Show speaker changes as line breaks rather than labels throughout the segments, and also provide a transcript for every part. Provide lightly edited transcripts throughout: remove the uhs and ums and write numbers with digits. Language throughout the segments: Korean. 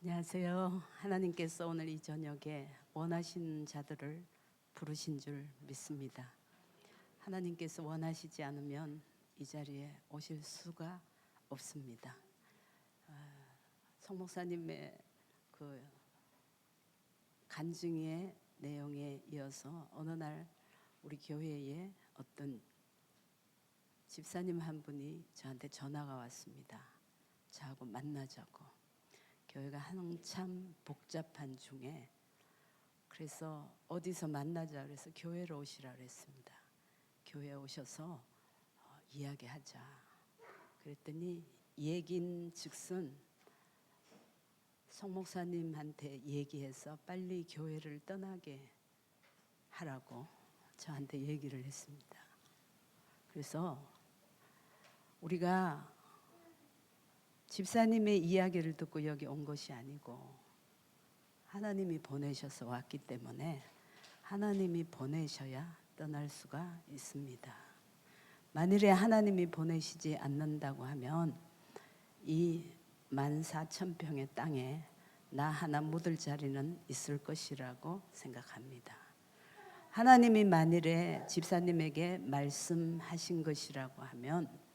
안녕하세요. 하나님께서 오늘 이 저녁에 원하시는 자들을 부르신 줄 믿습니다. 하나님께서 원하시지 않으면 이 자리에 오실 수가 없습니다. 성 목사님의 그 간증의 내용에 이어서 어느 날 우리 교회에 어떤 집사님 한 분이 저한테 전화가 왔습니다. 저하고 만나자고. 교회가 한참 복잡한 중에 그래서 어디서 만나자 그래서 교회로 오시라 그랬습니다. 교회에 오셔서 이야기하자. 그랬더니 얘긴 즉슨 성 목사님한테 얘기해서 빨리 교회를 떠나게 하라고 저한테 얘기를 했습니다. 그래서 우리가 집사님의 이야기를 듣고 여기 온 것이 아니고 하나님이 보내셔서 왔기 때문에 하나님이 보내셔야 떠날 수가 있습니다. 만일에 하나님이 보내시지 않는다고 하면 이 14,000평의 땅에 나 하나 묻을 자리는 있을 것이라고 생각합니다. 하나님이 만일에 집사님에게 말씀하신 것이라고 하면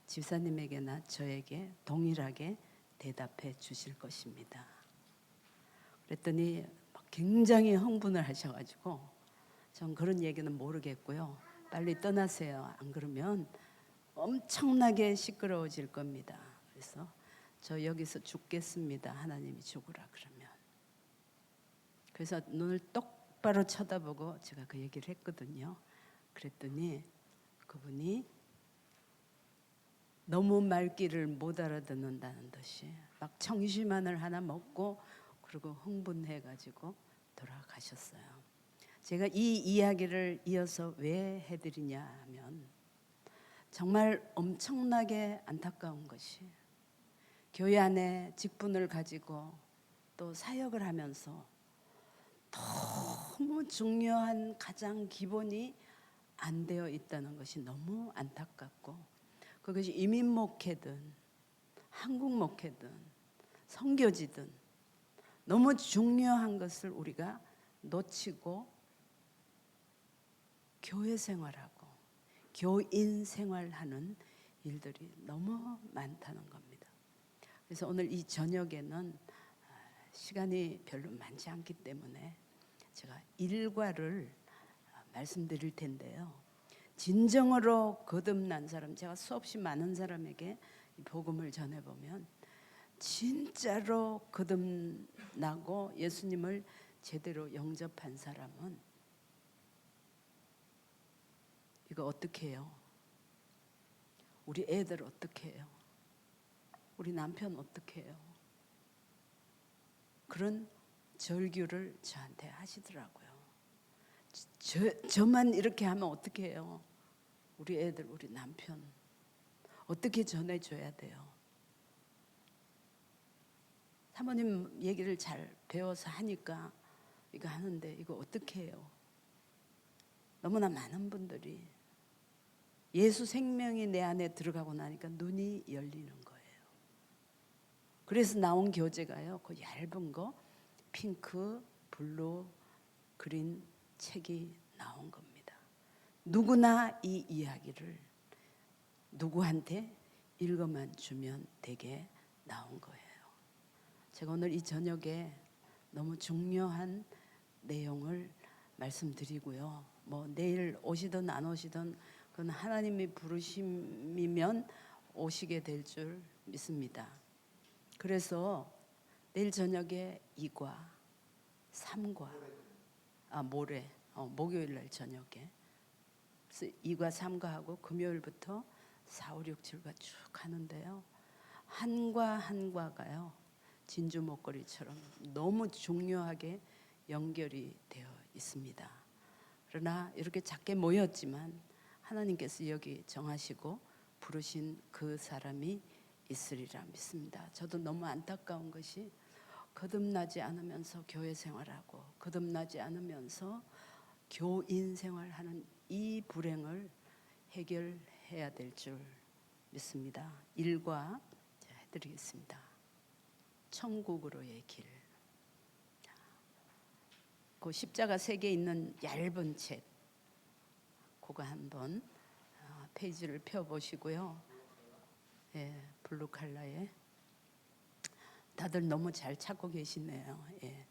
집사님에게나 저에게 동일하게 대답해 주실 것입니다. 그랬더니 굉장히 흥분을 하셔가지고 전 그런 얘기는 모르겠고요. 빨리 떠나세요. 안 그러면 엄청나게 시끄러워질 겁니다. 그래서 저 여기서 죽겠습니다. 하나님이 죽으라 그러면. 그래서 눈을 똑바로 쳐다보고 제가 그 얘기를 했거든요. 그랬더니 그분이 너무 말귀를 못 알아듣는다는 듯이 막 청심환을 하나 먹고 그리고 흥분해가지고 돌아가셨어요. 제가 이 이야기를 이어서 왜 해드리냐 하면 정말 엄청나게 안타까운 것이 교회 안에 직분을 가지고 또 사역을 하면서 너무 중요한 가장 기본이 안 되어 있다는 것이 너무 안타깝고 그것이 이민 목회든 한국 목회든 선교지든 너무 중요한 것을 우리가 놓치고 교회 생활하고 교인 생활하는 일들이 너무 많다는 겁니다. 그래서 오늘 이 저녁에는 시간이 별로 많지 않기 때문에 제가 일과를 말씀드릴 텐데요. 진정으로 거듭난 사람, 제가 수없이 많은 사람에게 이 복음을 전해보면 진짜로 거듭나고 예수님을 제대로 영접한 사람은 이거 어떻게 해요? 우리 애들 어떻게 해요? 우리 남편 어떻게 해요? 그런 절규를 저한테 하시더라고요. 저만 이렇게 하면 어떻게 해요? 우리 애들, 우리 남편 어떻게 전해줘야 돼요? 사모님 얘기를 잘 배워서 하니까 이거 하는데 이거 어떻게 해요? 너무나 많은 분들이 예수 생명이 내 안에 들어가고 나니까 눈이 열리는 거예요. 그래서 나온 교재가요, 그 얇은 거 핑크, 블루, 그린 책이 나온 겁니다. 누구나 이 이야기를 누구한테 읽어만 주면 되게 나온 거예요. 제가 오늘 이 저녁에 너무 중요한 내용을 말씀드리고요. 뭐 내일 오시든 안 오시든 그건 하나님이 부르심이면 오시게 될 줄 믿습니다. 그래서 내일 저녁에 2과, 3과, 모레, 목요일 날 저녁에 그래서 2과, 3과 하고 금요일부터 4, 5, 6, 7과 쭉 하는데요. 한과 한과가요. 진주 목걸이처럼 너무 중요하게 연결이 되어 있습니다. 그러나 이렇게 작게 모였지만 하나님께서 여기 정하시고 부르신 그 사람이 있으리라 믿습니다. 저도 너무 안타까운 것이 거듭나지 않으면서 교회 생활하고 거듭나지 않으면서 교인 생활하는 이 불행을 해결해야 될 줄 믿습니다. 1과 해드리겠습니다. 천국으로의 길. 그 십자가 3개 있는 얇은 책, 그거 한번 페이지를 펴보시고요. 예, 블루 컬러에 다들 너무 잘 찾고 계시네요. 예,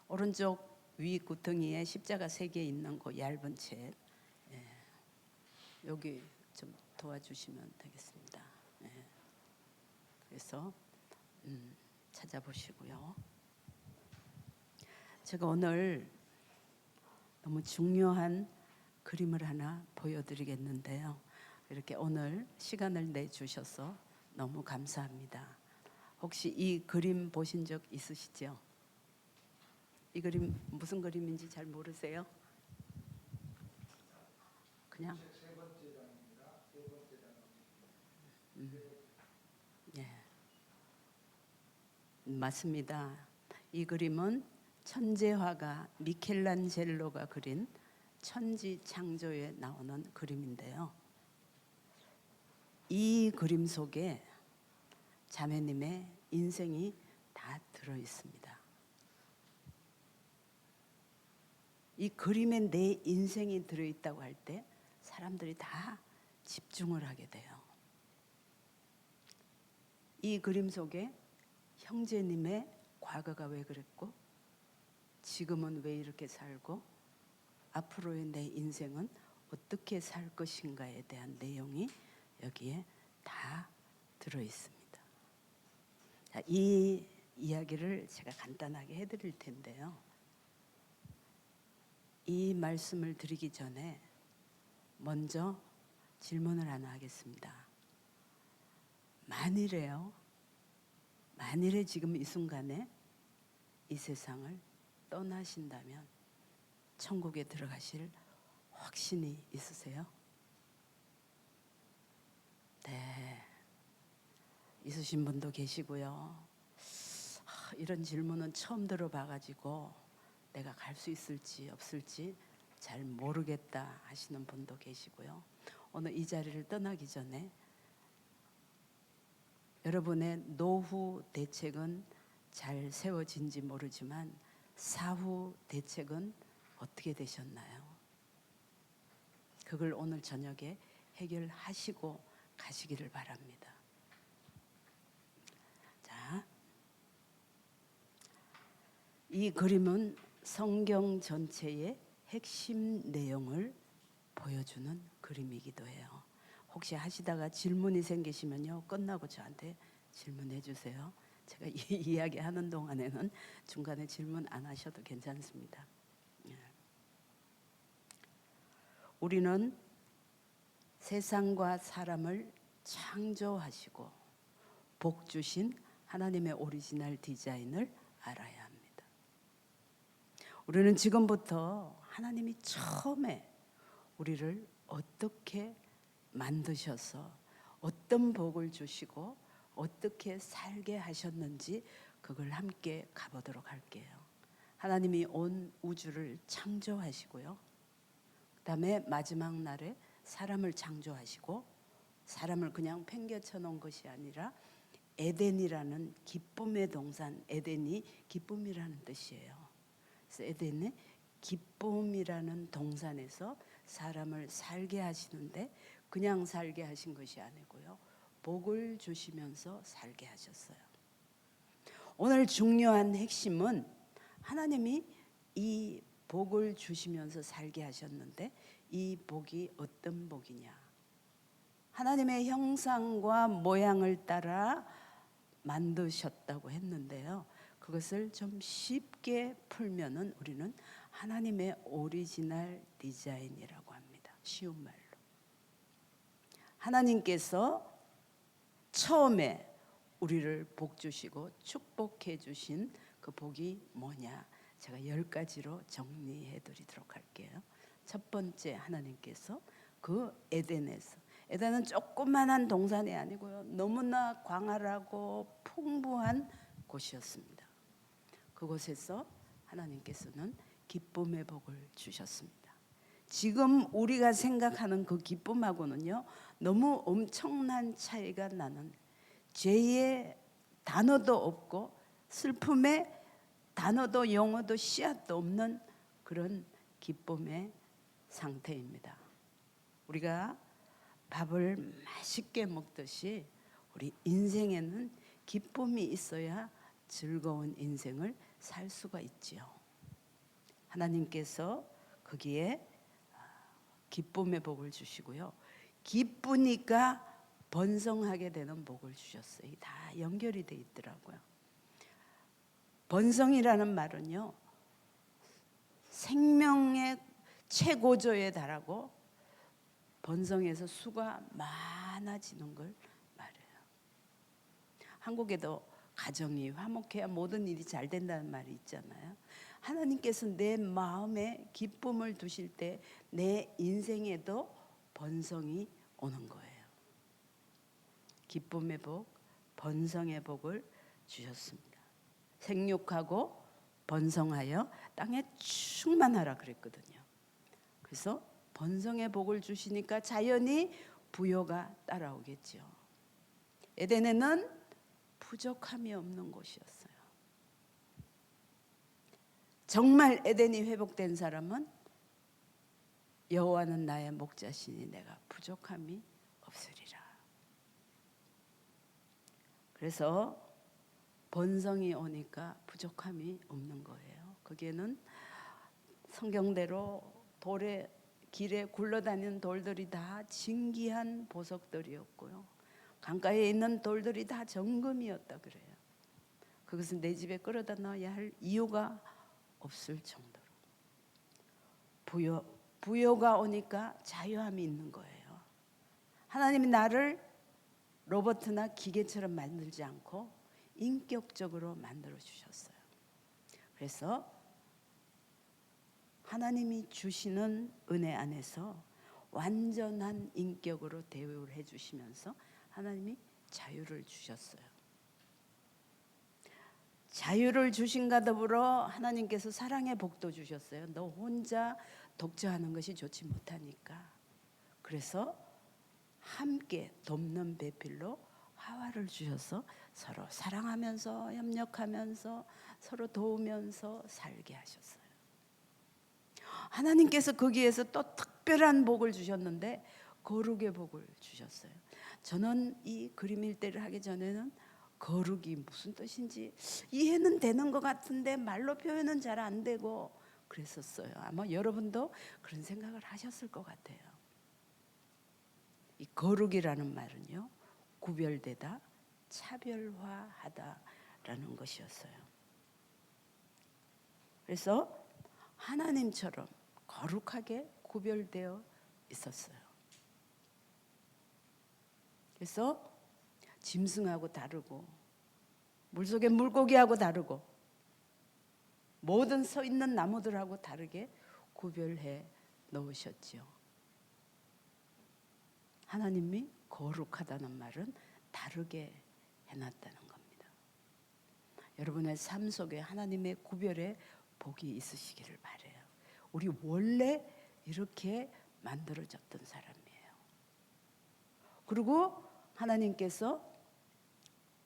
오른쪽 위 구덩이에 십자가 3개 있는 그 얇은 책, 예, 여기 좀 도와주시면 되겠습니다. 예, 그래서 찾아보시고요. 제가 오늘 너무 중요한 그림을 하나 보여드리겠는데요. 이렇게 오늘 시간을 내주셔서 너무 감사합니다. 혹시 이 그림 보신 적 있으시죠? 이 그림 무슨 그림인지 잘 모르세요? 그냥 예, 맞습니다. 이 그림은 천재화가 미켈란젤로가 그린 천지창조에 나오는 그림인데요. 이 그림 속에 자매님의 인생이 다 들어 있습니다. 이 그림에 내 인생이 들어 있다고 할 때 사람들이 다 집중을 하게 돼요. 이 그림 속에 형제님의 과거가 왜 그랬고, 지금은 왜 이렇게 살고, 앞으로의 내 인생은 어떻게 살 것인가에 대한 내용이 여기에 다 들어 있습니다. 자, 이 이야기를 제가 간단하게 해드릴 텐데요. 이 말씀을 드리기 전에 먼저 질문을 하나 하겠습니다. 만일에 지금 이 순간에 이 세상을 떠나신다면 천국에 들어가실 확신이 있으세요? 네, 있으신 분도 계시고요. 이런 질문은 처음 들어봐가지고 내가 갈 수 있을지 없을지 잘 모르겠다 하시는 분도 계시고요. 오늘 이 자리를 떠나기 전에 여러분의 노후 대책은 잘 세워진지 모르지만 사후 대책은 어떻게 되셨나요? 그걸 오늘 저녁에 해결하시고 가시기를 바랍니다. 자, 이 그림은 성경 전체의 핵심 내용을 보여주는 그림이기도 해요. 혹시 하시다가 질문이 생기시면요, 끝나고 저한테 질문해 주세요. 제가 이 이야기 하는 동안에는 중간에 질문 안 하셔도 괜찮습니다. 우리는 세상과 사람을 창조하시고 복 주신 하나님의 오리지널 디자인을 알아야 합니다. 우리는 지금부터 하나님이 처음에 우리를 어떻게 만드셔서 어떤 복을 주시고 어떻게 살게 하셨는지 그걸 함께 가보도록 할게요. 하나님이 온 우주를 창조하시고요. 그다음에 마지막 날에 사람을 창조하시고, 사람을 그냥 팽개쳐 놓은 것이 아니라 에덴이라는 기쁨의 동산, 에덴이 기쁨이라는 뜻이에요. 그래서 에덴의 기쁨이라는 동산에서 사람을 살게 하시는데 그냥 살게 하신 것이 아니고요, 복을 주시면서 살게 하셨어요. 오늘 중요한 핵심은 하나님이 이 복을 주시면서 살게 하셨는데 이 복이 어떤 복이냐? 하나님의 형상과 모양을 따라 만드셨다고 했는데요. 그것을 좀 쉽게 풀면은 우리는 하나님의 오리지널 디자인이라고 합니다. 쉬운 말로. 하나님께서 처음에 우리를 복 주시고 축복해 주신 그 복이 뭐냐? 제가 10가지로 정리해 드리도록 할게요. 첫 번째, 하나님께서 그 에덴은 조그만한 동산이 아니고요, 너무나 광활하고 풍부한 곳이었습니다. 그곳에서 하나님께서는 기쁨의 복을 주셨습니다. 지금 우리가 생각하는 그 기쁨하고는요, 너무 엄청난 차이가 나는, 죄의 단어도 없고 슬픔에 단어도 용어도 씨앗도 없는 그런 기쁨의 상태입니다. 우리가 밥을 맛있게 먹듯이 우리 인생에는 기쁨이 있어야 즐거운 인생을 살 수가 있지요. 하나님께서 거기에 기쁨의 복을 주시고요. 기쁘니까 번성하게 되는 복을 주셨어요. 다 연결이 돼 있더라고요. 번성이라는 말은요, 생명의 최고조에 달하고 번성해서 수가 많아지는 걸 말해요. 한국에도 가정이 화목해야 모든 일이 잘 된다는 말이 있잖아요. 하나님께서 내 마음에 기쁨을 두실 때 내 인생에도 번성이 오는 거예요. 기쁨의 복, 번성의 복을 주셨습니다. 생육하고 번성하여 땅에 충만하라 그랬거든요. 그래서 번성의 복을 주시니까 자연히 부요가 따라오겠죠. 에덴에는 부족함이 없는 곳이었어요. 정말 에덴이 회복된 사람은 여호와는 나의 목자시니 내가 부족함이 없으리라. 그래서 번성이 오니까 부족함이 없는 거예요. 거기에는 성경대로 돌에 길에 굴러다니는 돌들이 다 진귀한 보석들이었고요. 강가에 있는 돌들이 다 정금이었다 그래요. 그것은 내 집에 끌어다 넣어야 할 이유가 없을 정도로 부요가 오니까 자유함이 있는 거예요. 하나님이 나를 로봇이나 기계처럼 만들지 않고 인격적으로 만들어 주셨어요. 그래서 하나님이 주시는 은혜 안에서 완전한 인격으로 대우를 해주시면서 하나님이 자유를 주셨어요. 자유를 주신과 더불어 하나님께서 사랑의 복도 주셨어요. 너 혼자 독자하는 것이 좋지 못하니까. 그래서 함께 돕는 배필로 하와를 주셔서 서로 사랑하면서 협력하면서 서로 도우면서 살게 하셨어요. 하나님께서 거기에서 또 특별한 복을 주셨는데 거룩의 복을 주셨어요. 저는 이 그림 일대를 하기 전에는 거룩이 무슨 뜻인지 이해는 되는 것 같은데 말로 표현은 잘 안 되고 그랬었어요. 아마 여러분도 그런 생각을 하셨을 것 같아요. 이 거룩이라는 말은요, 구별되다, 차별화하다라는 것이었어요. 그래서 하나님처럼 거룩하게 구별되어 있었어요. 그래서 짐승하고 다르고 물속의 물고기하고 다르고 모든 서 있는 나무들하고 다르게 구별해 놓으셨지요. 하나님이 거룩하다는 말은 다르게 해놨다는 겁니다. 여러분의 삶 속에 하나님의 구별에 복이 있으시기를 바라요. 우리 원래 이렇게 만들어졌던 사람이에요. 그리고 하나님께서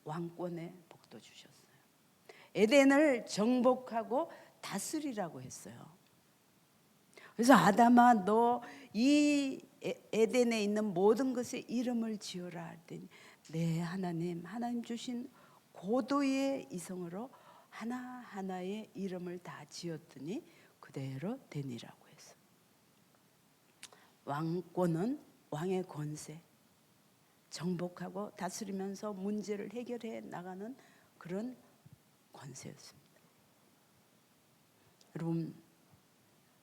왕권의 복도 주셨어요. 에덴을 정복하고 다스리라고 했어요. 그래서 아담아 너 이 에덴에 있는 모든 것에 이름을 지어라 했더니 네 하나님 주신 고도의 이성으로 하나하나의 이름을 다 지었더니 그대로 되니라고 했어요. 왕권은 왕의 권세, 정복하고 다스리면서 문제를 해결해 나가는 그런 권세였습니다. 여러분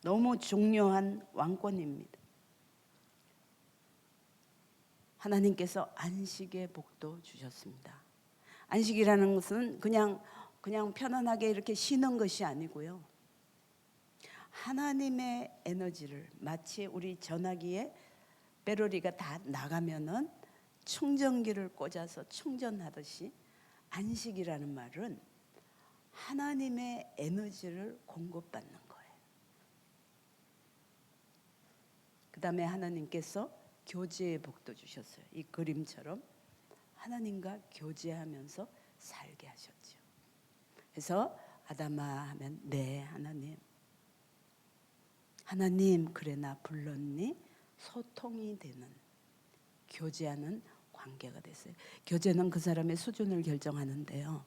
너무 중요한 왕권입니다. 하나님께서 안식의 복도 주셨습니다. 안식이라는 것은 그냥 편안하게 이렇게 쉬는 것이 아니고요. 하나님의 에너지를 마치 우리 전화기에 배터리가 다 나가면은 충전기를 꽂아서 충전하듯이 안식이라는 말은 하나님의 에너지를 공급받는 거예요. 그 다음에 하나님께서 교제의 복도 주셨어요. 이 그림처럼 하나님과 교제하면서 살게 하셨죠. 그래서 아담아 하면 네 하나님. 하나님 그래 나 불렀니? 소통이 되는, 교제하는 관계가 됐어요. 교제는 그 사람의 수준을 결정하는데요.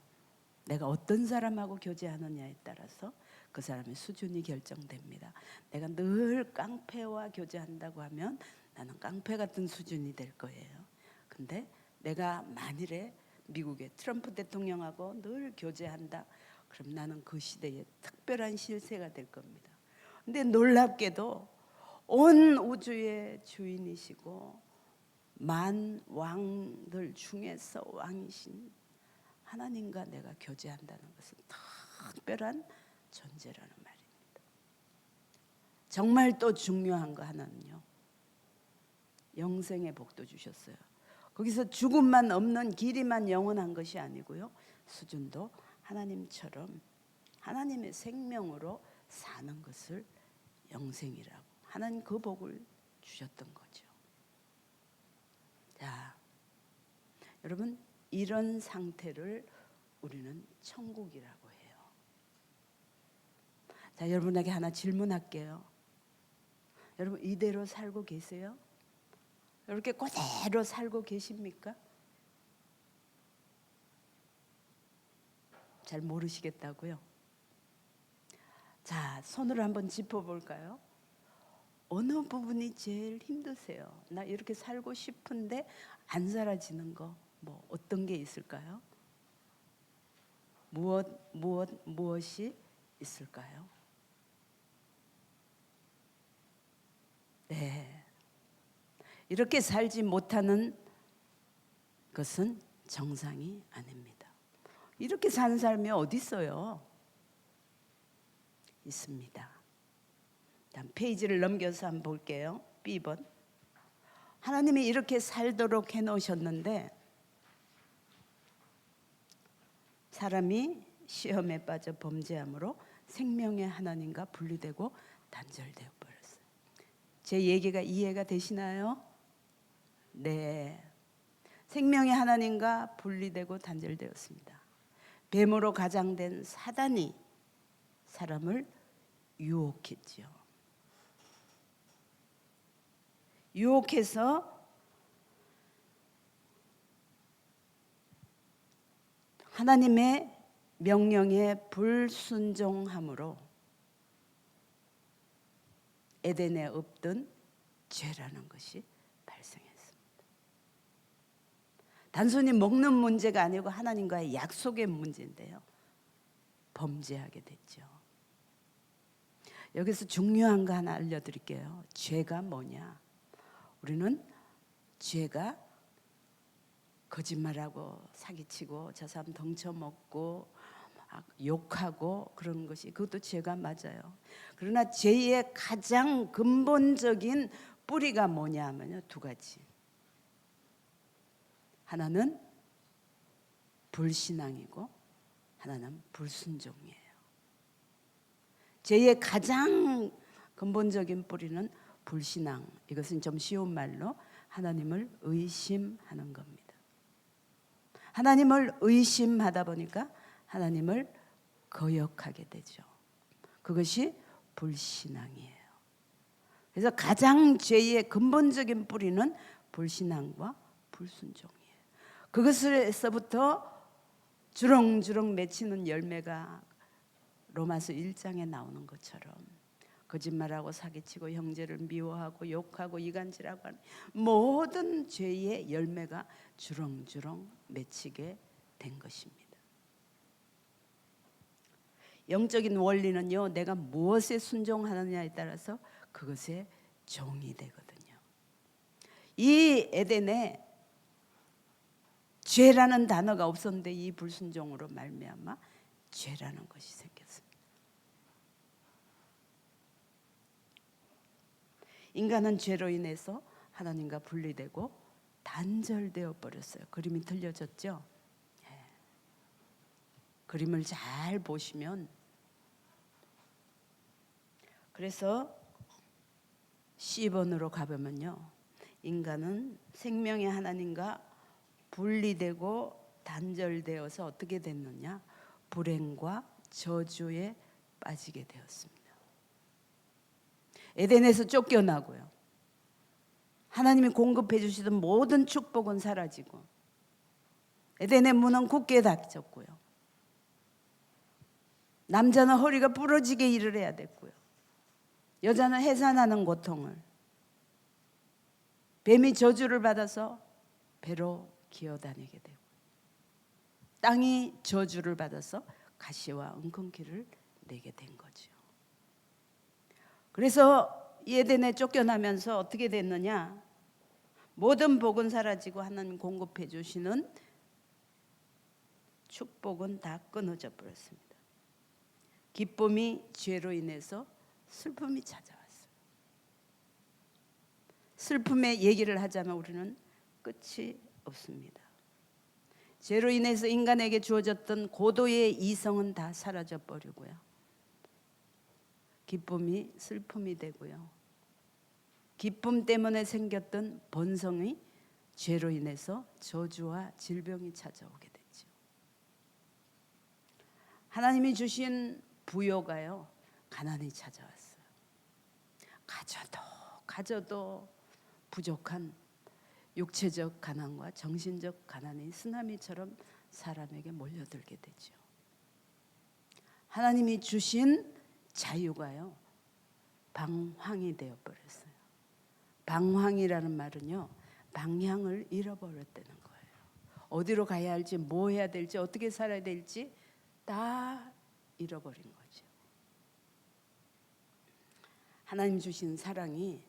내가 어떤 사람하고 교제하느냐에 따라서 그 사람의 수준이 결정됩니다. 내가 늘 깡패와 교제한다고 하면 나는 깡패 같은 수준이 될 거예요. 근데 내가 만일에 미국의 트럼프 대통령하고 늘 교제한다, 그럼 나는 그 시대에 특별한 실세가 될 겁니다. 근데 놀랍게도 온 우주의 주인이시고 만 왕들 중에서 왕이신 하나님과 내가 교제한다는 것은 특별한 존재라는 말입니다. 정말 또 중요한 거 하나는요, 영생의 복도 주셨어요. 거기서 죽음만 없는 길이만 영원한 것이 아니고요, 수준도 하나님처럼 하나님의 생명으로 사는 것을 영생이라고, 하나님 그 복을 주셨던 거죠. 자, 여러분, 이런 상태를 우리는 천국이라고 해요. 자, 여러분에게 하나 질문할게요. 여러분 이대로 살고 계세요? 이렇게 그대로 살고 계십니까? 잘 모르시겠다고요? 자, 손으로 한번 짚어볼까요? 어느 부분이 제일 힘드세요? 나 이렇게 살고 싶은데 안 살아지는 거, 뭐 어떤 게 있을까요? 무엇이 있을까요? 네, 이렇게 살지 못하는 것은 정상이 아닙니다. 이렇게 사는 사람이 어디 있어요? 있습니다. 다음 페이지를 넘겨서 한번 볼게요. B번. 하나님이 이렇게 살도록 해놓으셨는데 사람이 시험에 빠져 범죄함으로 생명의 하나님과 분리되고 단절되어 버렸어요. 제 얘기가 이해가 되시나요? 네. 생명의 하나님과 분리되고 단절되었습니다. 뱀으로 가장된 사단이 사람을 유혹했지요. 유혹해서 하나님의 명령에 불순종함으로 에덴에 없던 죄라는 것이 발생했습니다. 단순히 먹는 문제가 아니고 하나님과의 약속의 문제인데요, 범죄하게 됐죠. 여기서 중요한 거 하나 알려드릴게요. 죄가 뭐냐? 우리는 죄가 거짓말하고 사기치고 저 사람 덩쳐먹고 욕하고 그런 것이, 그것도 죄가 맞아요. 그러나 죄의 가장 근본적인 뿌리가 뭐냐 하면요, 두 가지. 하나는 불신앙이고 하나는 불순종이에요. 죄의 가장 근본적인 뿌리는 불신앙. 이것은 좀 쉬운 말로 하나님을 의심하는 겁니다. 하나님을 의심하다 보니까 하나님을 거역하게 되죠. 그것이 불신앙이에요. 그래서 가장 죄의 근본적인 뿌리는 불신앙과 불순종이에요. 그것에서부터 주렁주렁 맺히는 열매가 로마서 1장에 나오는 것처럼 거짓말하고 사기치고 형제를 미워하고 욕하고 이간질하고 하는 모든 죄의 열매가 주렁주렁 맺히게 된 것입니다. 영적인 원리는요, 내가 무엇에 순종하느냐에 따라서 그것에 종이 되거든요. 이 에덴에 죄라는 단어가 없었는데 이 불순종으로 말미암아 죄라는 것이 생겼습니다. 인간은 죄로 인해서 하나님과 분리되고 단절되어 버렸어요. 그림이 틀려졌죠? 네. 그림을 잘 보시면, 그래서 C번으로 가보면요, 인간은 생명의 하나님과 분리되고 단절되어서 어떻게 됐느냐? 불행과 저주에 빠지게 되었습니다. 에덴에서 쫓겨나고요. 하나님이 공급해 주시던 모든 축복은 사라지고 에덴의 문은 굳게 닫혔고요. 남자는 허리가 부러지게 일을 해야 됐고요. 여자는 해산하는 고통을, 뱀이 저주를 받아서 배로 기어다니게 되고, 땅이 저주를 받아서 가시와 엉겅퀴를 내게 된 거죠. 그래서 에덴에 쫓겨나면서 어떻게 됐느냐? 모든 복은 사라지고 하나님 공급해 주시는 축복은 다 끊어져 버렸습니다. 기쁨이 죄로 인해서 슬픔이 찾아왔어요. 슬픔의 얘기를 하자면 우리는 끝이 없습니다. 죄로 인해서 인간에게 주어졌던 고도의 이성은 다 사라져 버리고요. 기쁨이 슬픔이 되고요. 기쁨 때문에 생겼던 본성이 죄로 인해서 저주와 질병이 찾아오게 됐죠. 하나님이 주신 부요가요, 가난이 찾아왔어요. 가져도 부족한 육체적 가난과 정신적 가난이 쓰나미처럼 사람에게 몰려들게 되죠. 하나님이 주신 자유가요, 방황이 되어버렸어요. 방황이라는 말은요, 방향을 잃어버렸다는 거예요. 어디로 가야 할지, 뭐 해야 될지, 어떻게 살아야 될지 다 잃어버린 거죠. 하나님 주신 사랑이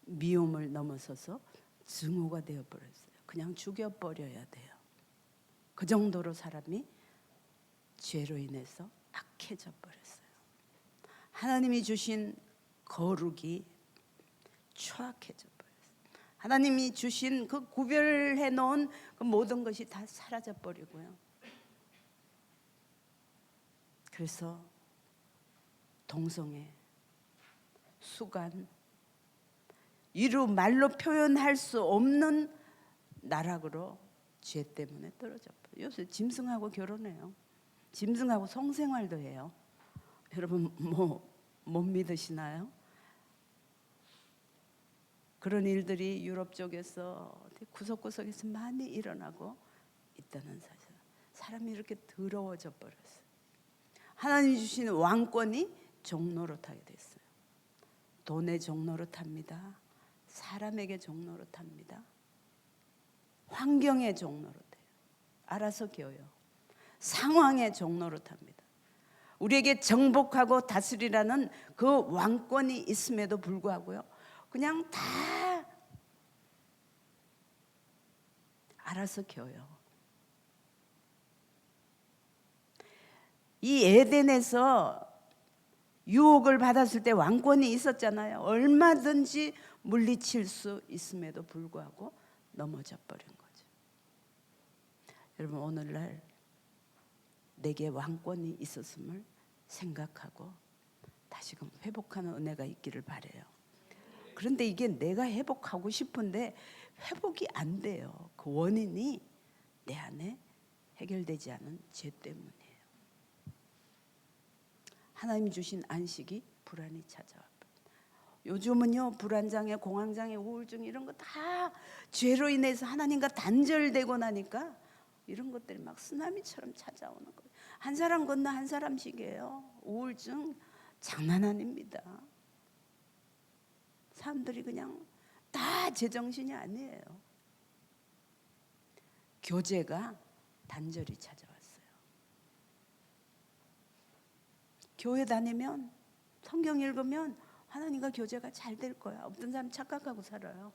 미움을 넘어서서 증오가 되어버렸어요. 그냥 죽여버려야 돼요. 그 정도로 사람이 죄로 인해서 악해져 버렸어요. 하나님이 주신 거룩이 추악해져 버렸어요. 하나님이 주신 그 구별해 놓은 그 모든 것이 다 사라져 버리고요. 그래서 동성애, 수간, 이루 말로 표현할 수 없는 나락으로 죄 때문에 떨어져 버려요. 요새 짐승하고 결혼해요. 짐승하고 성생활도 해요. 여러분 못 믿으시나요? 그런 일들이 유럽 쪽에서 구석구석에서 많이 일어나고 있다는 사실. 사람이 이렇게 더러워져 버렸어요. 하나님 주신 왕권이 종로로 타게 됐어요. 돈의 종로로 탑니다. 사람에게 종로로 탑니다. 환경의 종로로 돼요. 알아서 겨요. 상황의 종로로 탑니다. 우리에게 정복하고 다스리라는 그 왕권이 있음에도 불구하고요, 그냥 다 알아서 겨요. 이 에덴에서 유혹을 받았을 때 왕권이 있었잖아요. 얼마든지 물리칠 수 있음에도 불구하고 넘어져 버린 거죠. 여러분, 오늘날 내게 왕권이 있었음을 생각하고 다시금 회복하는 은혜가 있기를 바라요. 그런데 이게 내가 회복하고 싶은데 회복이 안 돼요. 그 원인이 내 안에 해결되지 않은 죄 때문이에요. 하나님 주신 안식이 불안이 찾아와. 요즘은요, 불안장애, 공황장애, 우울증 이런 거 다 죄로 인해서 하나님과 단절되고 나니까 이런 것들이 막 쓰나미처럼 찾아오는 거예요. 한 사람 건너 한 사람씩이에요. 우울증 장난 아닙니다. 사람들이 그냥 다 제정신이 아니에요. 교제가 단절이 찾아왔어요. 교회 다니면, 성경 읽으면 하나님과 교제가 잘 될 거야. 어떤 사람 착각하고 살아요.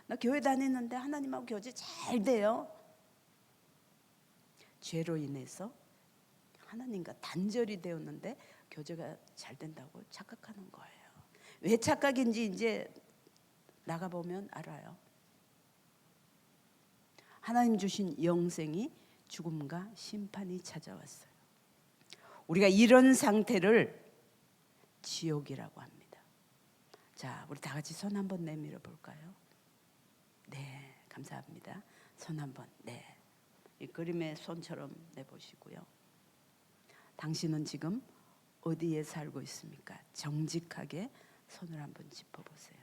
나 교회 다니는데 하나님하고 교제 잘 돼요. 죄로 인해서 하나님과 단절이 되었는데 교제가 잘 된다고 착각하는 거예요. 왜 착각인지 이제 나가보면 알아요. 하나님 주신 영생이 죽음과 심판이 찾아왔어요. 우리가 이런 상태를 지옥이라고 합니다. 자, 우리 다 같이 손 한번 내밀어 볼까요? 네, 감사합니다. 손 한번. 네, 이 그림의 손처럼 내보시고요. 당신은 지금 어디에 살고 있습니까? 정직하게 손을 한번 짚어보세요.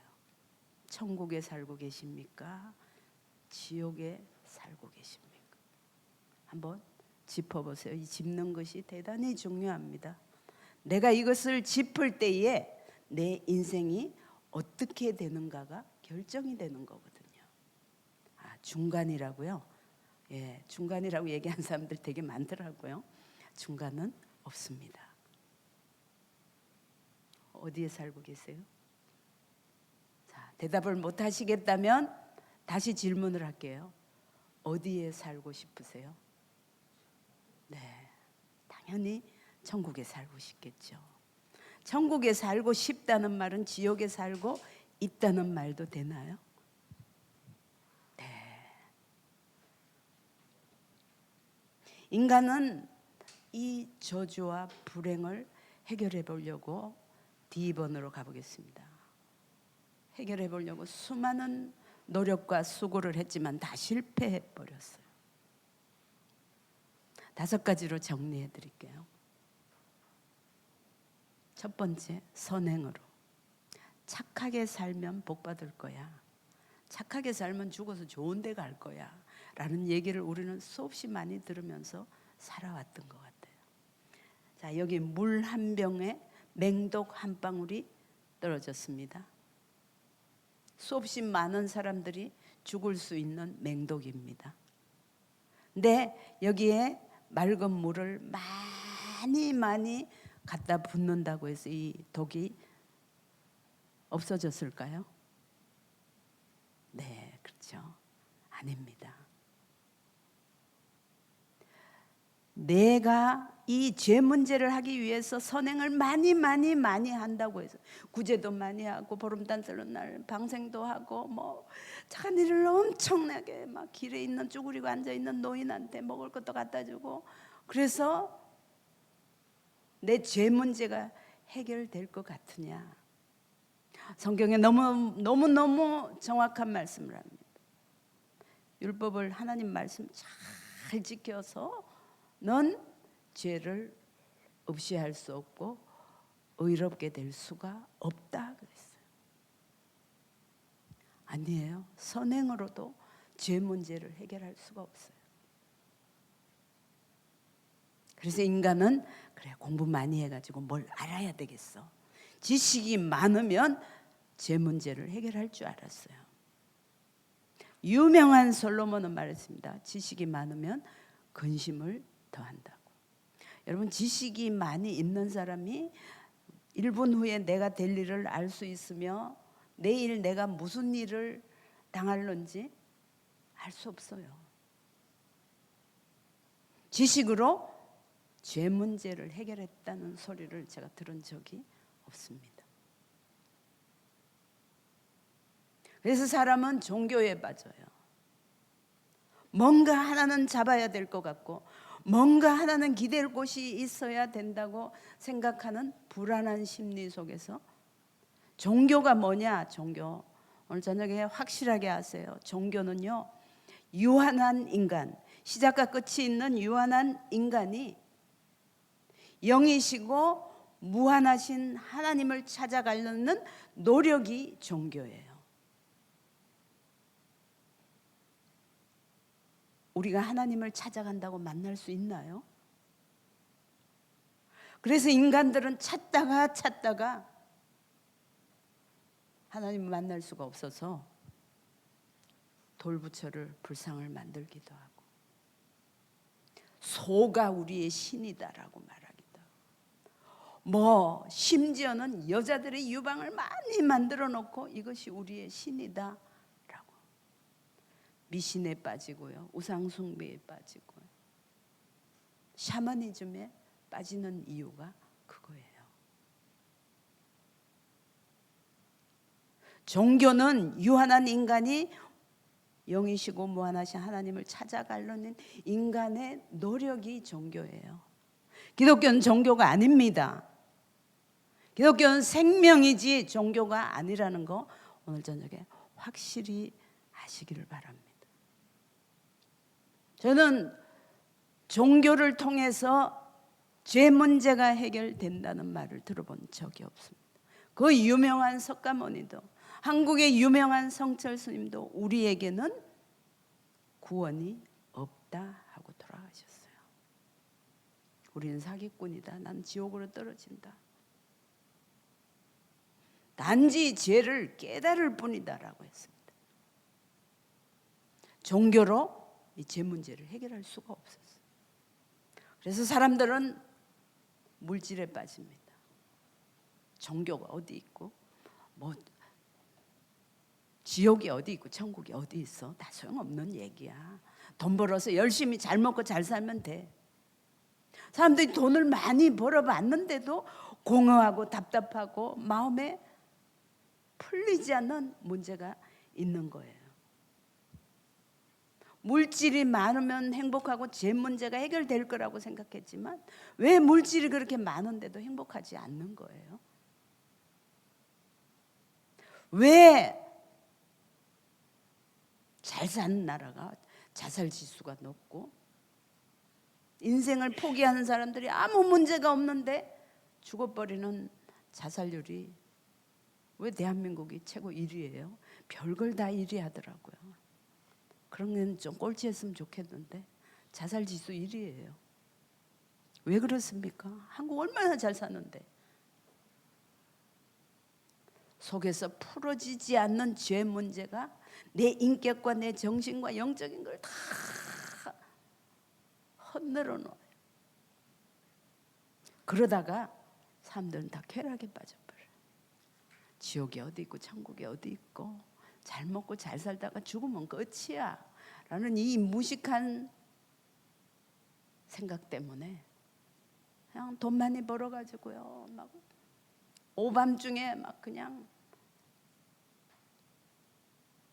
천국에 살고 계십니까? 지옥에 살고 계십니까? 한번 짚어보세요. 이 짚는 것이 대단히 중요합니다. 내가 이것을 짚을 때에 내 인생이 어떻게 되는가가 결정이 되는 거거든요. 중간이라고요? 예, 중간이라고 얘기한 사람들 되게 많더라고요. 중간은 없습니다. 어디에 살고 계세요? 자, 대답을 못 하시겠다면 다시 질문을 할게요. 어디에 살고 싶으세요? 네, 당연히 천국에 살고 싶겠죠. 천국에 살고 싶다는 말은 지옥에 살고 있다는 말도 되나요? 네. 인간은 이 저주와 불행을 해결해 보려고 D번으로 가보겠습니다. 해결해 보려고 수많은 노력과 수고를 했지만 다 실패해 버렸어요. 5가지로 정리해 드릴게요. 첫 번째, 선행으로. 착하게 살면 복 받을 거야. 착하게 살면 죽어서 좋은 데 갈 거야. 라는 얘기를 우리는 수없이 많이 들으면서 살아왔던 것 같아요. 자, 여기 물 한 병에 맹독 한 방울이 떨어졌습니다. 수없이 많은 사람들이 죽을 수 있는 맹독입니다. 근데 여기에 맑은 물을 많이 갖다 붓는다고 해서 이 독이 없어졌을까요? 네, 그렇죠. 아닙니다. 내가 이 죄 문제를 하기 위해서 선행을 많이 한다고 해서 구제도 많이 하고 보름단 쓰는 날 방생도 하고 뭐 착한 일을 엄청나게 막 길에 있는 쭈그리고 앉아 있는 노인한테 먹을 것도 갖다 주고 그래서 내 죄 문제가 해결될 것 같으냐? 성경에 너무 정확한 말씀을 합니다. 율법을 하나님 말씀 잘 지켜서 넌 죄를 없이 할 수 없고 의롭게 될 수가 없다 그랬어요. 아니에요. 선행으로도 죄 문제를 해결할 수가 없어요. 그래서 인간은 그래 공부 많이 해가지고 뭘 알아야 되겠어. 지식이 많으면 죄 문제를 해결할 줄 알았어요. 유명한 솔로몬은 말했습니다. 지식이 많으면 근심을 더한다고. 여러분 지식이 많이 있는 사람이 1분 후에 내가 될 일을 알 수 있으며 내일 내가 무슨 일을 당할는지 알 수 없어요. 지식으로 죄 문제를 해결했다는 소리를 제가 들은 적이 없습니다. 그래서 사람은 종교에 빠져요. 뭔가 하나는 잡아야 될 것 같고 뭔가 하나는 기댈 곳이 있어야 된다고 생각하는 불안한 심리 속에서 종교가 뭐냐? 종교 오늘 저녁에 확실하게 아세요. 종교는요 유한한 인간, 시작과 끝이 있는 유한한 인간이 영이시고 무한하신 하나님을 찾아가려는 노력이 종교예요. 우리가 하나님을 찾아간다고 만날 수 있나요? 그래서 인간들은 찾다가 하나님을 만날 수가 없어서 돌부처를 불상을 만들기도 하고 소가 우리의 신이다라고 말하기도 하고 뭐 심지어는 여자들의 유방을 많이 만들어 놓고 이것이 우리의 신이다 미신에 빠지고요. 우상숭배에 빠지고요. 샤머니즘에 빠지는 이유가 그거예요. 종교는 유한한 인간이 영이시고 무한하신 하나님을 찾아가려는 인간의 노력이 종교예요. 기독교는 종교가 아닙니다. 기독교는 생명이지 종교가 아니라는 거 오늘 저녁에 확실히 아시기를 바랍니다. 저는 종교를 통해서 죄 문제가 해결된다는 말을 들어본 적이 없습니다. 그 유명한 석가모니도, 한국의 유명한 성철 스님도 우리에게는 구원이 없다 하고 돌아가셨어요. 우리는 사기꾼이다. 난 지옥으로 떨어진다. 단지 죄를 깨달을 뿐이다라고 했습니다. 종교로 이 죄 문제를 해결할 수가 없었어요. 그래서 사람들은 물질에 빠집니다. 종교가 어디 있고 뭐 지옥이 어디 있고 천국이 어디 있어? 다 소용없는 얘기야. 돈 벌어서 열심히 잘 먹고 잘 살면 돼. 사람들이 돈을 많이 벌어봤는데도 공허하고 답답하고 마음에 풀리지 않는 문제가 있는 거예요. 물질이 많으면 행복하고 제 문제가 해결될 거라고 생각했지만 왜 물질이 그렇게 많은데도 행복하지 않는 거예요? 왜 잘 사는 나라가 자살 지수가 높고 인생을 포기하는 사람들이 아무 문제가 없는데 죽어버리는 자살률이 왜 대한민국이 최고 1위예요? 별걸 다 1위 하더라고요. 그런 건 좀 꼴찌했으면 좋겠는데 자살 지수 1위예요. 왜 그렇습니까? 한국 얼마나 잘 사는데. 속에서 풀어지지 않는 죄 문제가 내 인격과 내 정신과 영적인 걸 다 흔들어 놓아요. 그러다가 사람들은 다 쾌락에 빠져버려요. 지옥이 어디 있고 천국이 어디 있고 잘 먹고 잘 살다가 죽으면 끝이야 라는 이 무식한 생각 때문에 그냥 돈 많이 벌어가지고요 막 오밤중에 막 그냥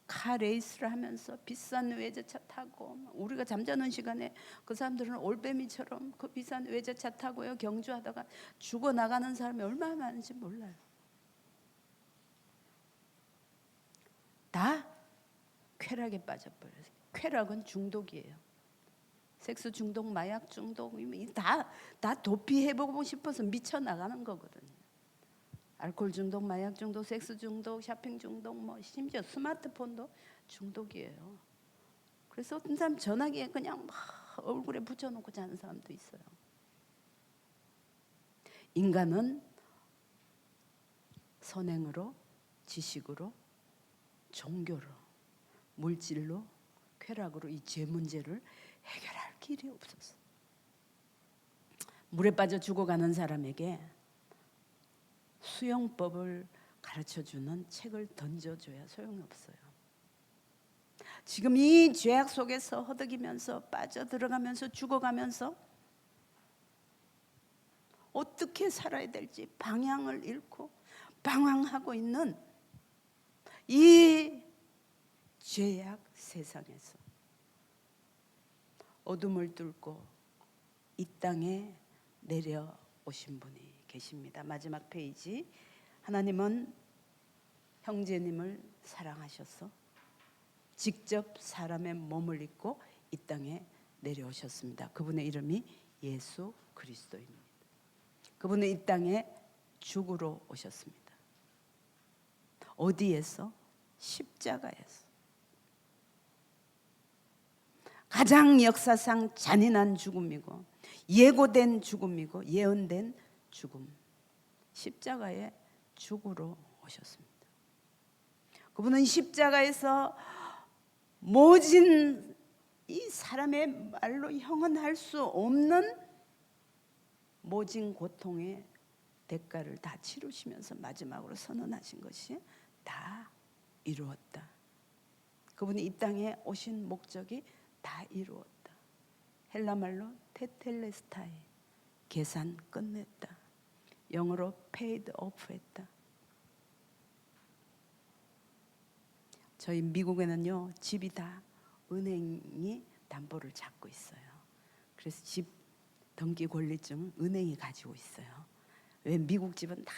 카 레이스를 하면서 비싼 외제차 타고 우리가 잠자는 시간에 그 사람들은 올빼미처럼 그 비싼 외제차 타고요 경주하다가 죽어나가는 사람이 얼마나 많은지 몰라요. 다 쾌락에 빠져버려요. 쾌락은 중독이에요. 섹스 중독, 마약 중독 다 도피해보고 싶어서 미쳐나가는 거거든요. 알코올 중독, 마약 중독, 섹스 중독, 쇼핑 중독, 뭐 심지어 스마트폰도 중독이에요. 그래서 어떤 사람 전화기에 그냥 막 얼굴에 붙여놓고 자는 사람도 있어요. 인간은 선행으로, 지식으로, 종교로, 물질로, 쾌락으로 이 죄 문제를 해결할 길이 없었어요. 물에 빠져 죽어가는 사람에게 수영법을 가르쳐주는 책을 던져줘야 소용이 없어요. 지금 이 죄악 속에서 허덕이면서 빠져들어가면서 죽어가면서 어떻게 살아야 될지 방향을 잃고 방황하고 있는 이 죄악 세상에서 어둠을 뚫고 이 땅에 내려오신 분이 계십니다. 마지막 페이지. 하나님은 형제님을 사랑하셔서 직접 사람의 몸을 입고 이 땅에 내려오셨습니다. 그분의 이름이 예수 그리스도입니다. 그분은 이 땅에 죽으러 오셨습니다. 어디에서? 십자가에서. 가장 역사상 잔인한 죽음이고 예고된 죽음이고 예언된 죽음. 십자가에 죽으러 오셨습니다. 그분은 십자가에서 모진 이 사람의 말로 형언할 수 없는 모진 고통의 대가를 다 치르시면서 마지막으로 선언하신 것이 다 이루었다. 그분이 이 땅에 오신 목적이 다 이루었다. 헬라말로 테텔레스타이, 계산 끝냈다. 영어로 paid off 했다. 저희 미국에는요 집이 다 은행이 담보를 잡고 있어요. 그래서 집 등기 권리증 은행이 가지고 있어요. 왜 미국 집은 다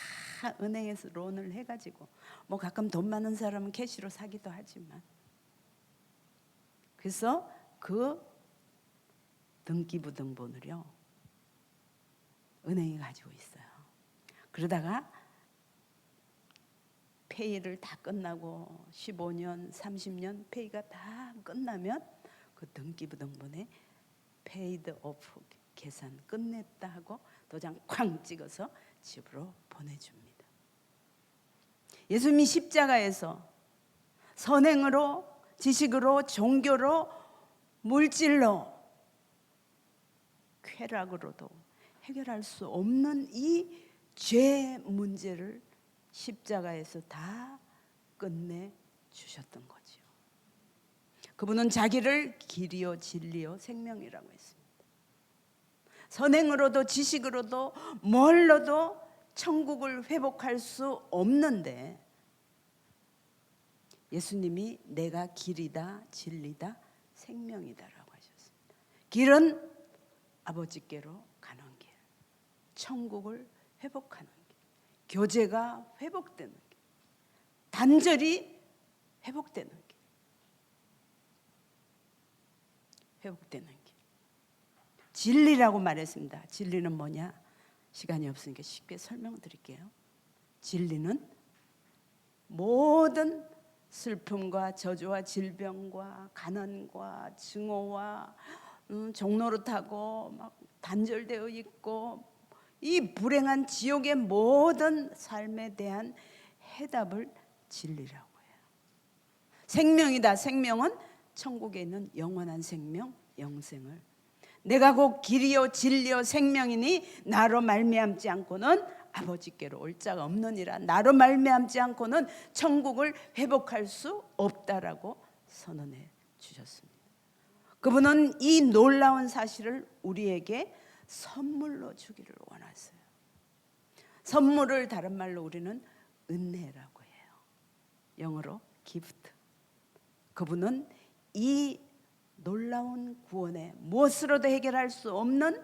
은행에서 론을 해가지고 뭐 가끔 돈 많은 사람은 캐시로 사기도 하지만 그래서 그 등기부등본을요 은행이 가지고 있어요. 그러다가 페이를 다 끝나고 15년, 30년 페이가 다 끝나면 그 등기부등본에 페이드 오프 계산 끝냈다 하고 도장 쾅 찍어서 집으로 보내줍니다. 예수님이 십자가에서 선행으로, 지식으로, 종교로, 물질로, 쾌락으로도 해결할 수 없는 이 죄 문제를 십자가에서 다 끝내 주셨던 거죠. 그분은 자기를 길이요 진리요 생명이라고 했습니다. 선행으로도 지식으로도 뭘로도 천국을 회복할 수 없는데 예수님이 내가 길이다 진리다 생명이다라고 하셨습니다. 길은 아버지께로 가는 길, 천국을 회복하는 길, 교제가 회복되는 길, 단절이 회복되는 길, 회복되는 길. 진리라고 말했습니다. 진리는 뭐냐? 시간이 없으니까 쉽게 설명드릴게요. 진리는 모든 슬픔과 저주와 질병과 가난과 증오와 종노릇하고 막 단절되어 있고 이 불행한 지옥의 모든 삶에 대한 해답을 진리라고 해요. 생명이다. 생명은 천국에 있는 영원한 생명, 영생을. 내가 곧 길이요 진리요 생명이니 나로 말미암지 않고는 아버지께로 올 자가 없느니라. 나로 말미암지 않고는 천국을 회복할 수 없다라고 선언해 주셨습니다. 그분은 이 놀라운 사실을 우리에게 선물로 주기를 원하세요. 선물을 다른 말로 우리는 은혜라고 해요. 영어로 gift. 그분은 이 놀라운 구원에 무엇으로도 해결할 수 없는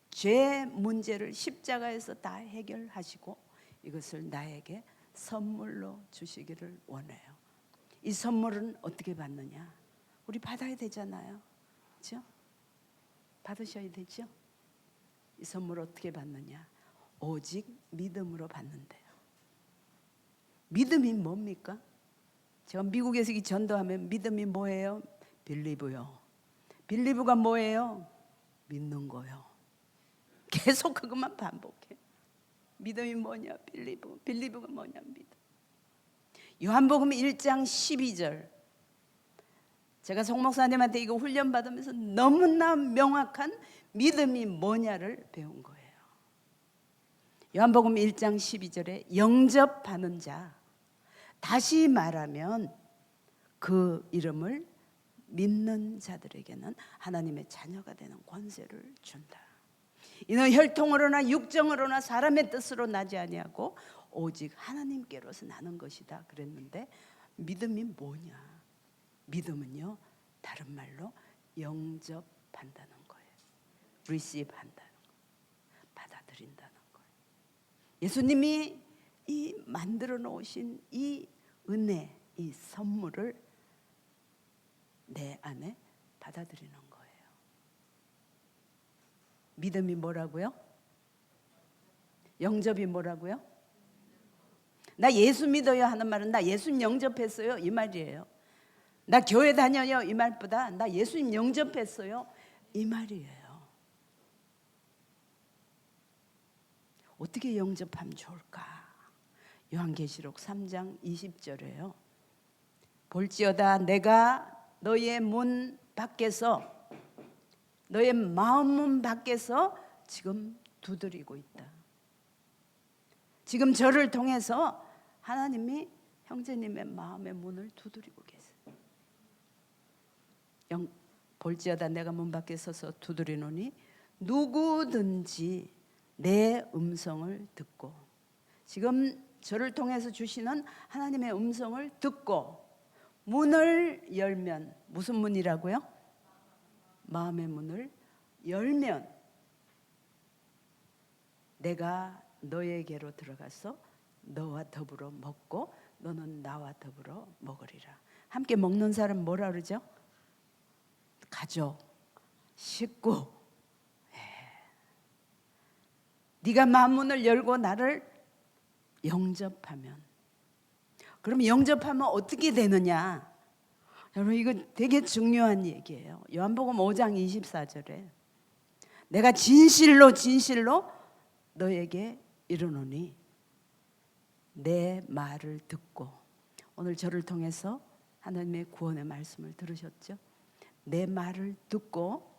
죄 문제를 십자가에서 다 해결하시고 이것을 나에게 선물로 주시기를 원해요. 이 선물은 어떻게 받느냐? 우리 받아야 되잖아요. 그렇죠? 받으셔야 되죠? 이 선물 어떻게 받느냐? 오직 믿음으로 받는데요. 믿음이 뭡니까? 제가 미국에서 이 전도하면 믿음이 뭐예요? 빌리브요. 빌리브가 뭐예요? 믿는 거요. 계속 그것만 반복해. 믿음이 뭐냐? 빌리브. 빌리브가 뭐냐? 믿음. 요한복음 1장 12절. 제가 송 목사님한테 이거 훈련 받으면서 너무나 명확한 믿음이 뭐냐를 배운 거예요. 요한복음 1장 12절에 영접하는 자, 다시 말하면 그 이름을 믿는 자들에게는 하나님의 자녀가 되는 권세를 준다. 이는 혈통으로나 육정으로나 사람의 뜻으로 나지 아니하고 오직 하나님께로서 나는 것이다 그랬는데 믿음이 뭐냐? 믿음은요 다른 말로 영접한다는 거예요. receive 한다는 거예요. 받아들인다는 거예요. 예수님이 이 만들어 놓으신 이 은혜, 이 선물을 내 안에 받아들이는 거예요. 믿음이 뭐라고요? 영접이 뭐라고요? 나 예수 믿어요 하는 말은 나 예수님 영접했어요 이 말이에요. 나 교회 다녀요 이 말보다 나 예수님 영접했어요 이 말이에요. 어떻게 영접하면 좋을까? 요한계시록 3장 20절에요. 볼지어다 내가 너의 문 밖에서 너의 마음 문 밖에서 지금 두드리고 있다. 지금 저를 통해서 하나님이 형제님의 마음의 문을 두드리고 계세요. 볼지어다 내가 문 밖에 서서 두드리노니 누구든지 내 음성을 듣고 지금 저를 통해서 주시는 하나님의 음성을 듣고 문을 열면 무슨 문이라고요? 마음의 문을 열면 내가 너에게로 들어가서 너와 더불어 먹고 너는 나와 더불어 먹으리라. 함께 먹는 사람 뭐라 그러죠? 가족, 식구, 네가 마음문을 열고 나를 영접하면. 그럼 영접하면 어떻게 되느냐? 여러분 이거 되게 중요한 얘기예요. 요한복음 5장 24절에 내가 진실로 너에게 이르노니 내 말을 듣고. 오늘 저를 통해서 하나님의 구원의 말씀을 들으셨죠? 내 말을 듣고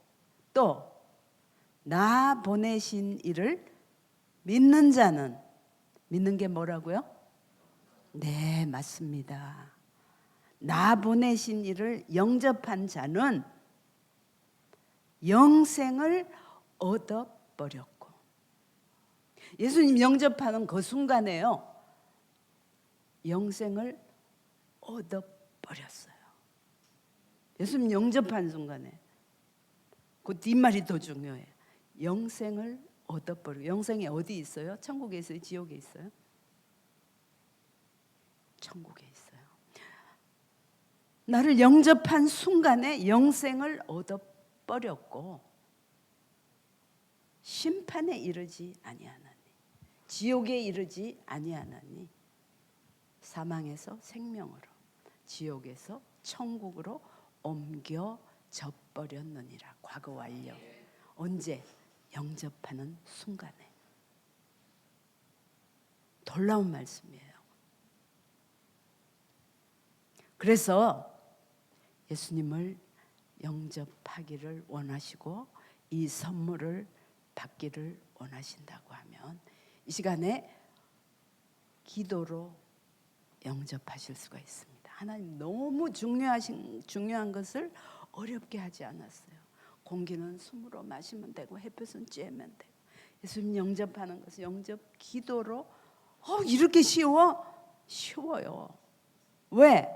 또 나 보내신 이를 믿는 자는. 믿는 게 뭐라고요? 네, 맞습니다. 나 보내신 이를 영접한 자는 영생을 얻어버렸고. 예수님 영접하는 그 순간에요, 영생을 얻어버렸어요. 예수님 영접한 순간에. 그 뒷말이 더 중요해요. 영생을 얻어버리고. 영생이 어디 있어요? 천국에 있어요? 지옥에 있어요? 천국에 있어요. 나를 영접한 순간에 영생을 얻어버렸고 심판에 이르지 아니하나니, 지옥에 이르지 아니하나니, 사망에서 생명으로, 지옥에서 천국으로 옮겨져 버렸느니라. 과거 완료. 언제? 영접하는 순간에. 놀라운 말씀이에요. 그래서 예수님을 영접하기를 원하시고 이 선물을 받기를 원하신다고 하면 이 시간에 기도로 영접하실 수가 있습니다. 하나님 너무 중요한 것을 어렵게 하지 않았어요. 공기는 숨으로 마시면 되고 햇볕은 쬐면 되고. 예수님 영접하는 것은 영접 기도로. 이렇게 쉬워? 쉬워요. 왜?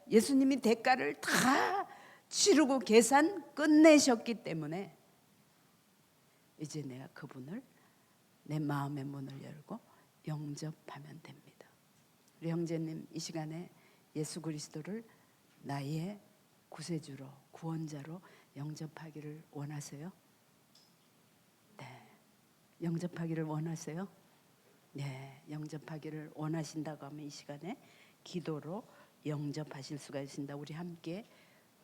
예수님이 대가를 다 치르고 계산 끝내셨기 때문에 이제 내가 그분을 내 마음의 문을 열고 영접하면 됩니다. 우리 형제님, 이 시간에 예수 그리스도를 나의 구세주로, 구원자로 영접하기를 원하세요? 네. 영접하기를 원하세요? 네. 영접하기를 원하신다고 하면 이 시간에 기도로 영접하실 수가 있습니다. 우리 함께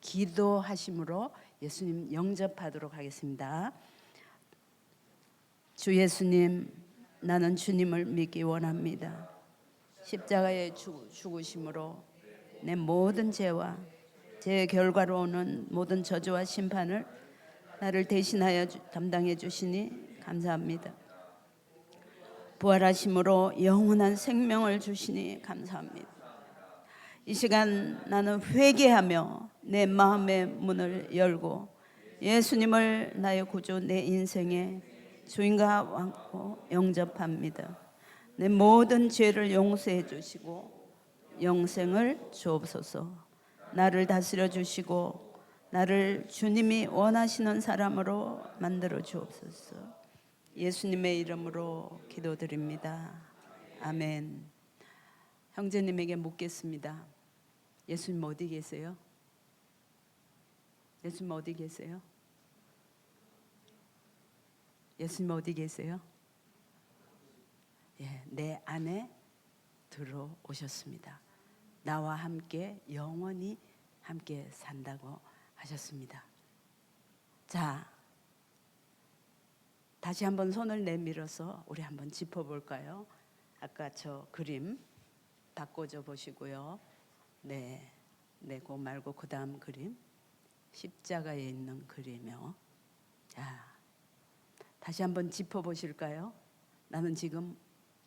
기도하심으로 예수님 영접하도록 하겠습니다. 주 예수님, 나는 주님을 믿기 원합니다. 십자가의 죽으심으로 내 모든 죄와 제 결과로 오는 모든 저주와 심판을 나를 대신하여 담당해 주시니 감사합니다. 부활하심으로 영원한 생명을 주시니 감사합니다. 이 시간 나는 회개하며 내 마음의 문을 열고 예수님을 나의 구주, 내 인생의 주인과 왕으로 영접합니다. 내 모든 죄를 용서해 주시고 영생을 주옵소서. 나를 다스려 주시고 나를 주님이 원하시는 사람으로 만들어 주옵소서. 예수님의 이름으로 기도드립니다. 아멘. 형제님에게 묻겠습니다. 예수님 어디 계세요? 예수님 어디 계세요? 예수님 어디 계세요? 예, 내 안에 들어오셨습니다. 나와 함께 영원히 함께 산다고 하셨습니다. 자, 다시 한번 손을 내밀어서 우리 한번 짚어볼까요? 아까 저 그림 바꿔줘 보시고요. 네, 그거 말고 그 다음 그림, 십자가에 있는 그림이요. 자, 다시 한번 짚어보실까요? 나는 지금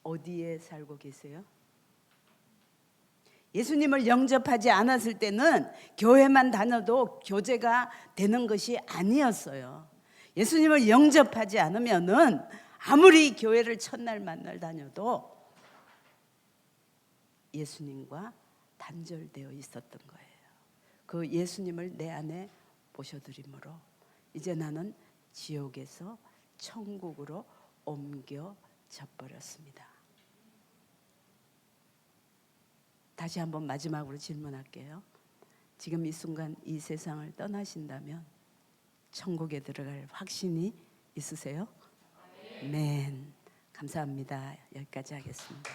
어디에 살고 계세요? 예수님을 영접하지 않았을 때는 교회만 다녀도 교제가 되는 것이 아니었어요. 예수님을 영접하지 않으면은 아무리 교회를 첫날 만날 다녀도 예수님과 단절되어 있었던 거예요. 그 예수님을 내 안에 모셔드림으로 이제 나는 지옥에서 천국으로 옮겨져 버렸습니다. 다시 한번 마지막으로 질문할게요. 지금 이 순간 이 세상을 떠나신다면 천국에 들어갈 확신이 있으세요? 아멘. 감사합니다. 여기까지 하겠습니다.